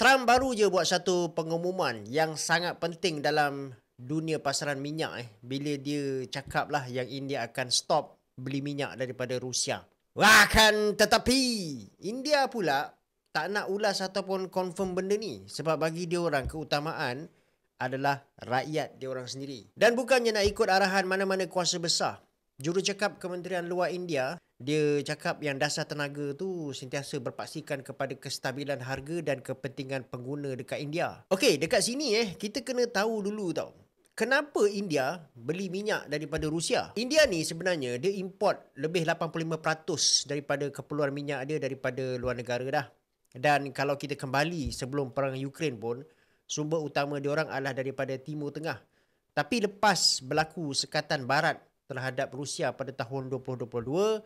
Trump baru je buat satu pengumuman yang sangat penting dalam dunia pasaran minyak bila dia cakap lah yang India akan stop beli minyak daripada Rusia. Wah kan, tetapi India pula tak nak ulas ataupun confirm benda ni sebab bagi dia orang keutamaan adalah rakyat dia orang sendiri. Dan bukannya nak ikut arahan mana-mana kuasa besar. Jurucakap Kementerian Luar India, dia cakap yang dasar tenaga tu sentiasa berpaksikan kepada kestabilan harga dan kepentingan pengguna dekat India. Okey, dekat sini kita kena tahu dulu tau. Kenapa India beli minyak daripada Rusia? India ni sebenarnya dia import lebih 85% daripada keperluan minyak dia daripada luar negara dah. Dan kalau kita kembali sebelum perang Ukraine pun, sumber utama diorang adalah daripada Timur Tengah. Tapi lepas berlaku sekatan barat terhadap Rusia pada tahun 2022,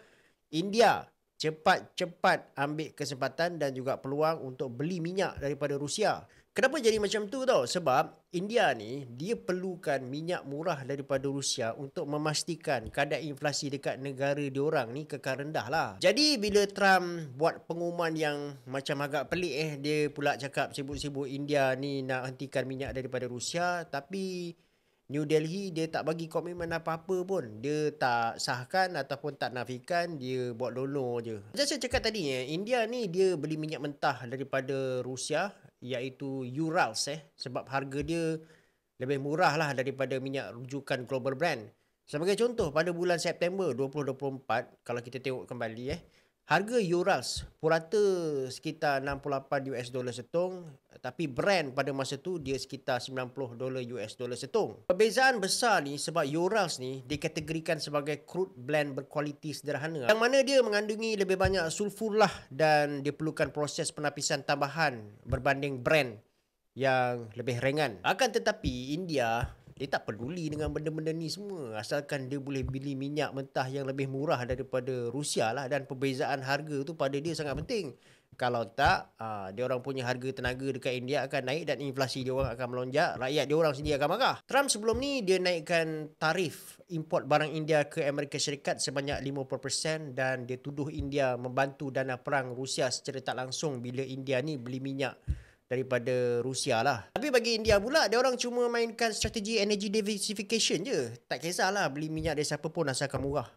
India cepat-cepat ambil kesempatan dan juga peluang untuk beli minyak daripada Rusia. Kenapa jadi macam tu tau? Sebab India ni dia perlukan minyak murah daripada Rusia untuk memastikan kadar inflasi dekat negara diorang ni kekal rendah lah. Jadi bila Trump buat pengumuman yang macam agak pelik dia pula cakap sibuk-sibuk India ni nak hentikan minyak daripada Rusia, tapi New Delhi dia tak bagi komitmen apa-apa pun. Dia tak sahkan ataupun tak nafikan, dia buat lolo je. Macam saya cakap tadi India ni dia beli minyak mentah daripada Rusia iaitu Urals sebab harga dia lebih murah lah daripada minyak rujukan global brand. Sebagai contoh, pada bulan September 2024, kalau kita tengok kembali harga Urals purata sekitar $68 setong, tapi brand pada masa tu dia sekitar $90 setong. Perbezaan besar ni sebab Urals ni dikategorikan sebagai crude blend berkualiti sederhana, yang mana dia mengandungi lebih banyak sulfur lah dan dia perlukan proses penapisan tambahan berbanding brand yang lebih ringan. Akan tetapi India dia tak peduli dengan benda-benda ni semua asalkan dia boleh beli minyak mentah yang lebih murah daripada Rusia lah, dan perbezaan harga tu pada dia sangat penting. Kalau tak, dia orang punya harga tenaga dekat India akan naik dan inflasi dia orang akan melonjak, rakyat dia orang sendiri akan marah. Trump sebelum ni dia naikkan tarif import barang India ke Amerika Syarikat sebanyak 50% dan dia tuduh India membantu dana perang Rusia secara tak langsung bila India ni beli minyak daripada Rusia lah. Tapi bagi India pula, dia orang cuma mainkan strategi energy diversification je. Tak kisahlah beli minyak dari siapa pun asalkan murah.